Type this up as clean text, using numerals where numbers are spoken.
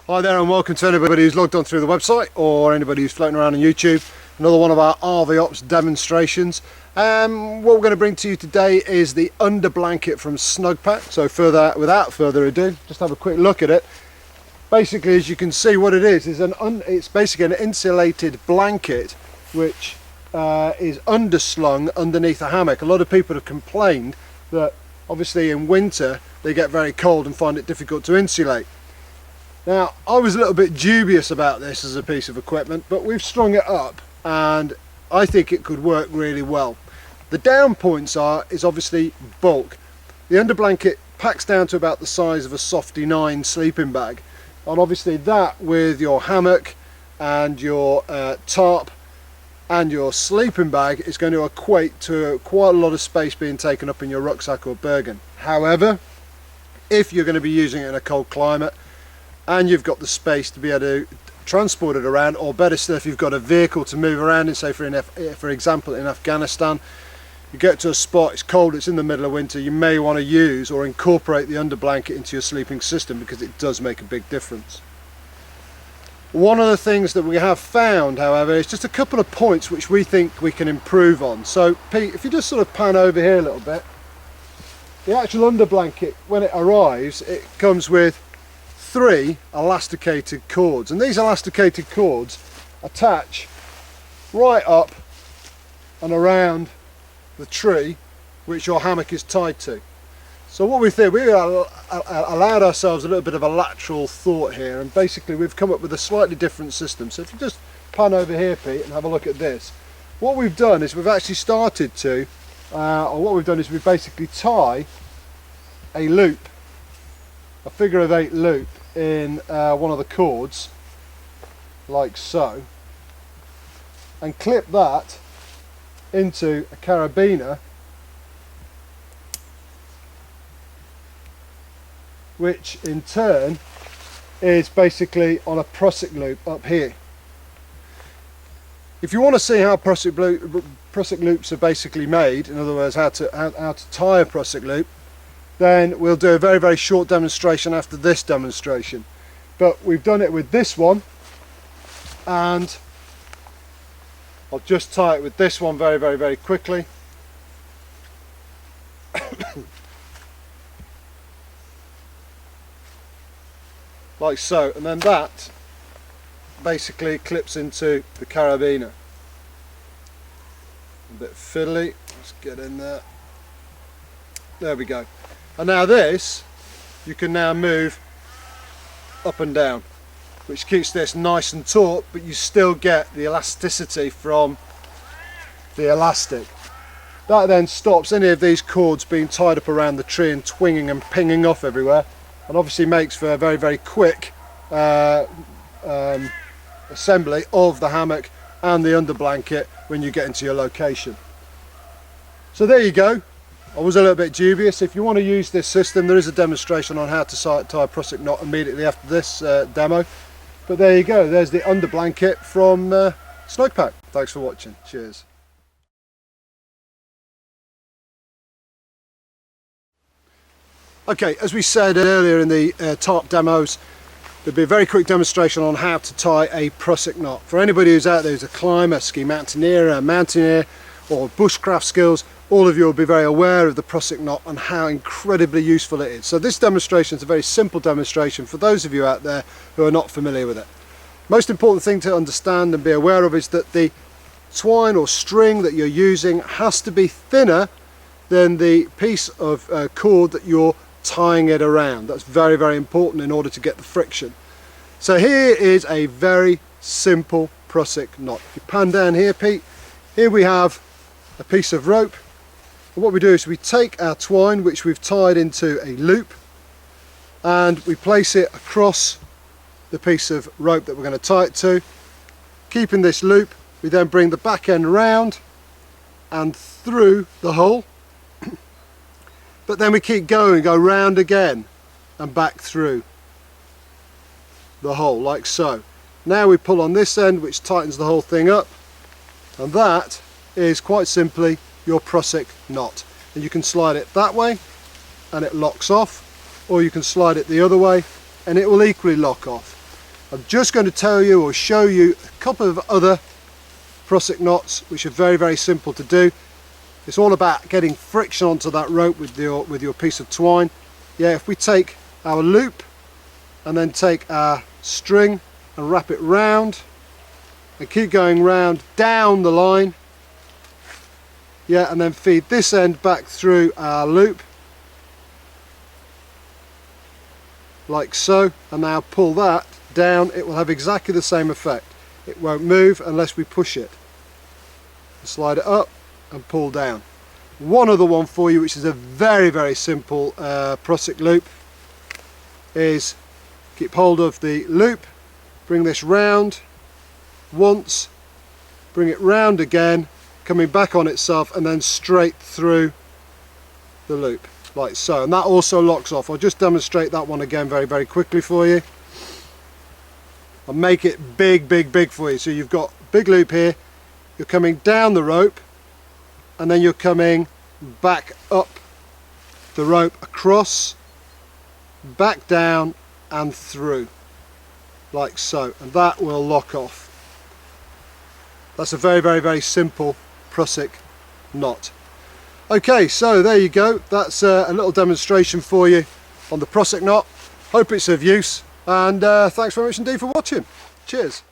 Hi there and welcome to anybody who's logged on through the website or anybody who's floating around on YouTube. Another one of our RV Ops demonstrations. What we're going to bring to you today is the under blanket from Snugpak. So without further ado, just have a quick look at it. Basically, as you can see, what it is it's basically an insulated blanket which is underslung underneath a hammock. A lot of people have complained that obviously in winter they get very cold and find it difficult to insulate. Now, I was a little bit dubious about this as a piece of equipment, but we've strung it up and I think it could work really well. The down points is obviously bulk. The under blanket packs down to about the size of a Softy 9 sleeping bag, and obviously that with your hammock and your tarp and your sleeping bag is going to equate to quite a lot of space being taken up in your rucksack or burgan. However, if you're going to be using it in a cold climate and you've got the space to be able to transport it around, or better still, if you've got a vehicle to move around in, say for example in Afghanistan, you get to a spot, it's cold, it's in the middle of winter, you may want to use or incorporate the under blanket into your sleeping system because it does make a big difference. One of the things that we have found, however, is just a couple of points which we think we can improve on. So Pete, if you just sort of pan over here a little bit, the actual under blanket, when it arrives, it comes with 3 elasticated cords, and these elasticated cords attach right up and around the tree which your hammock is tied to. So what we did, we allowed ourselves a little bit of a lateral thought here, and basically we've come up with a slightly different system. So if you just pan over here, Pete, and have a look at this, what we've done is we've actually started to we basically tie a loop, a figure of 8 loop in one of the cords like so, and clip that into a carabiner which in turn is basically on a prusik loop up here. If you want to see how prusik loops are basically made, in other words how to tie a prusik loop, then we'll do a very, very short demonstration after this demonstration. But we've done it with this one, and I'll just tie it with this one very, very, very quickly. Like so, and then that basically clips into the carabiner. A bit fiddly, let's get in there. There we go. And now this, you can now move up and down, which keeps this nice and taut, but you still get the elasticity from the elastic. That then stops any of these cords being tied up around the tree and twinging and pinging off everywhere, and obviously makes for a very, very quick assembly of the hammock and the under blanket when you get into your location. So there you go. I was a little bit dubious. If you want to use this system, there is a demonstration on how to tie a prusik knot immediately after this demo. But there you go, there's the under blanket from Snugpak. Thanks for watching. Cheers. Okay, as we said earlier in the tarp demos, there'll be a very quick demonstration on how to tie a prusik knot. For anybody who's out there who's a climber, ski mountaineer, or bushcraft skills, all of you will be very aware of the prusik knot and how incredibly useful it is. So this demonstration is a very simple demonstration for those of you out there who are not familiar with it. Most important thing to understand and be aware of is that the twine or string that you're using has to be thinner than the piece of cord that you're tying it around. That's very, very important in order to get the friction. So here is a very simple prusik knot. If you pan down here, Pete, here we have a piece of rope. And what we do is we take our twine, which we've tied into a loop, and we place it across the piece of rope that we're going to tie it to. Keeping this loop, we then bring the back end round and through the hole, but then we keep going, go round again and back through the hole like so. Now we pull on this end, which tightens the whole thing up, and that is quite simply your prusik knot. And you can slide it that way and it locks off, or you can slide it the other way and it will equally lock off. I'm just going to tell you or show you a couple of other prusik knots which are very, very simple to do. It's all about getting friction onto that rope with your piece of twine. Yeah, if we take our loop and then take our string and wrap it round and keep going round down the line, yeah, and then feed this end back through our loop like so, and now pull that down, it will have exactly the same effect. It won't move unless we push it. Slide it up and pull down. One other one for you, which is a very, very simple prusik loop, is keep hold of the loop, bring this round once, bring it round again, coming back on itself, and then straight through the loop like so, and that also locks off. I'll just demonstrate that one again very, very quickly for you. I'll make it big, big, big for you. So you've got big loop here, you're coming down the rope, and then you're coming back up the rope, across, back down and through like so, and that will lock off. That's a very, very, very simple prusik knot. Okay, so there you go. That's a little demonstration for you on the prusik knot. Hope it's of use, and thanks very much indeed for watching. Cheers.